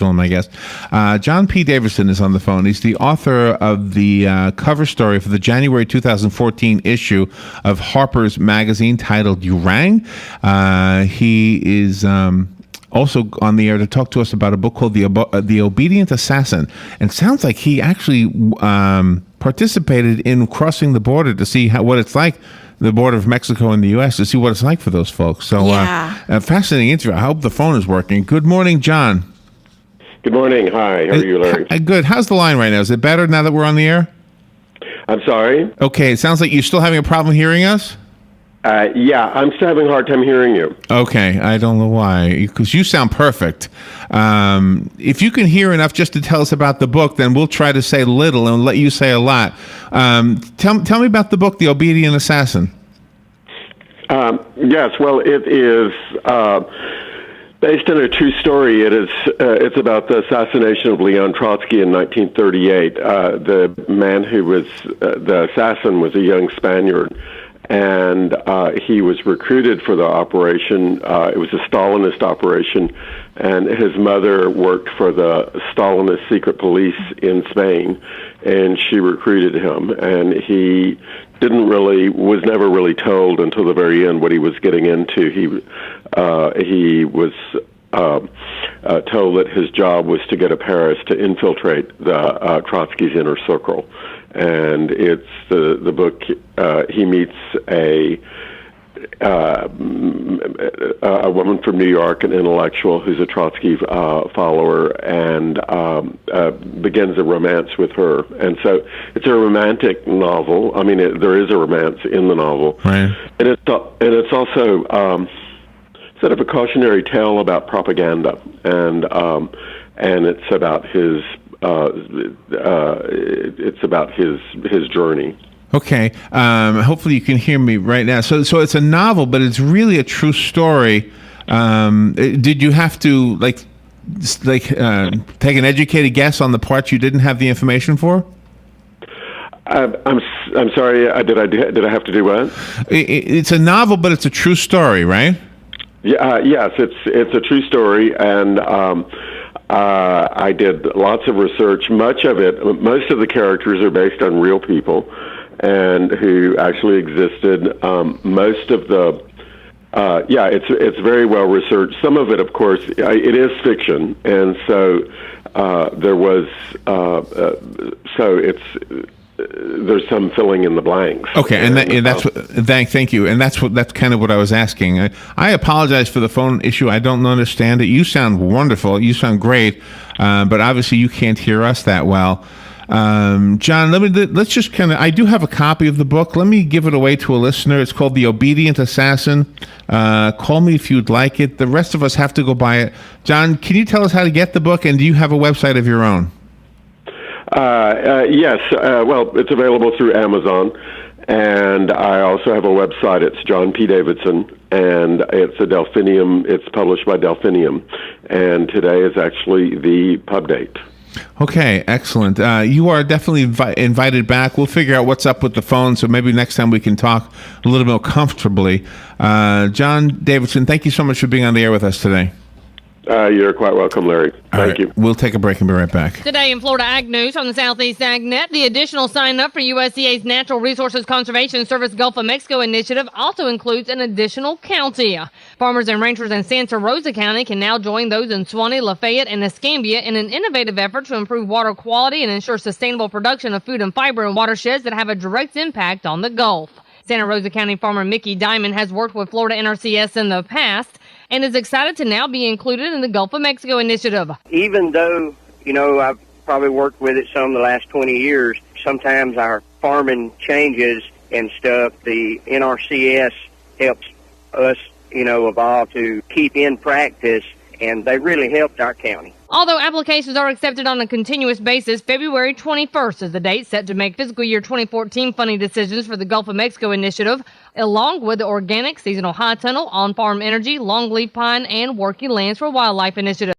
still my guest. John P. Davidson is on the phone. He's the author of the cover story for the January 2014 issue of Harper's Magazine titled You Rang. He is also on the air to talk to us about a book called The Obedient Assassin. And sounds like he actually participated in crossing the border to see what it's like, the border of Mexico and the U.S., to see what it's like for those folks. So a fascinating interview. I hope the phone is working. Good morning, John. Good morning. Hi. How are you, Larry? Good. How's the line right now? Is it better now that we're on the air? I'm sorry? Okay. It sounds like you're still having a problem hearing us? Yeah, I'm still having a hard time hearing you. Okay. I don't know why, because you sound perfect. If you can hear enough just to tell us about the book, then we'll try to say little and let you say a lot. Tell me about the book, The Obedient Assassin. Yes, well, it is based on a true story. It's about the assassination of Leon Trotsky in 1938. The man who was the assassin was a young Spaniard, and he was recruited for the operation. It was a Stalinist operation, and his mother worked for the Stalinist secret police in Spain, and she recruited him, and he was never really told until the very end what he was getting into. He was told that his job was to go to Paris to infiltrate the Trotsky's inner circle. And it's the book. He meets a woman from New York, an intellectual who's a Trotsky follower, and begins a romance with her. And so it's a romantic novel. I mean, there is a romance in the novel, right? And it's also sort of a cautionary tale about propaganda, and it's about his. It's about his journey. Okay. Hopefully you can hear me right now. So it's a novel, but it's really a true story. Did you have to take an educated guess on the parts you didn't have the information for? I'm sorry. Did I have to do what? It's a novel, but it's a true story, right? Yeah. Yes, it's a true story, and I did lots of research. Most of the characters are based on real people, and who actually existed. Most of the, it's very well researched. Some of it, of course, it is fiction, and so there was, there's some filling in the blanks. Okay, thank you, and that's kind of what I was asking. I apologize for the phone issue. I don't understand it. You sound wonderful. You sound great, but obviously you can't hear us that well. John, let's just I do have a copy of the book. Let me give it away to a listener. It's called The Obedient Assassin. Call me if you'd like it. The rest of us have to go buy it. John, can you tell us how to get the book, and do you have a website of your own? Yes. Well, it's available through Amazon, and I also have a website. It's John P. Davidson, and it's a Delphinium. It's published by Delphinium, and today is actually the pub date. Okay, excellent. You are definitely invited back. We'll figure out what's up with the phone, so maybe next time we can talk a little more comfortably. John Davidson, thank you so much for being on the air with us today. You're quite welcome, Larry. Thank you. We'll take a break and be right back. Today in Florida Ag News on the Southeast AgNet, the additional sign-up for USDA's Natural Resources Conservation Service Gulf of Mexico initiative also includes an additional county. Farmers and ranchers in Santa Rosa County can now join those in Suwannee, Lafayette, and Escambia in an innovative effort to improve water quality and ensure sustainable production of food and fiber in watersheds that have a direct impact on the Gulf. Santa Rosa County farmer Mickey Diamond has worked with Florida NRCS in the past and is excited to now be included in the Gulf of Mexico initiative. Even though, I've probably worked with it some the last 20 years, sometimes our farming changes and stuff, the NRCS helps us, evolve to keep in practice, and they really helped our county. Although applications are accepted on a continuous basis, February 21st is the date set to make fiscal year 2014 funding decisions for the Gulf of Mexico initiative, along with the Organic Seasonal High Tunnel, On-Farm Energy, Longleaf Pine, and Working Lands for Wildlife initiative.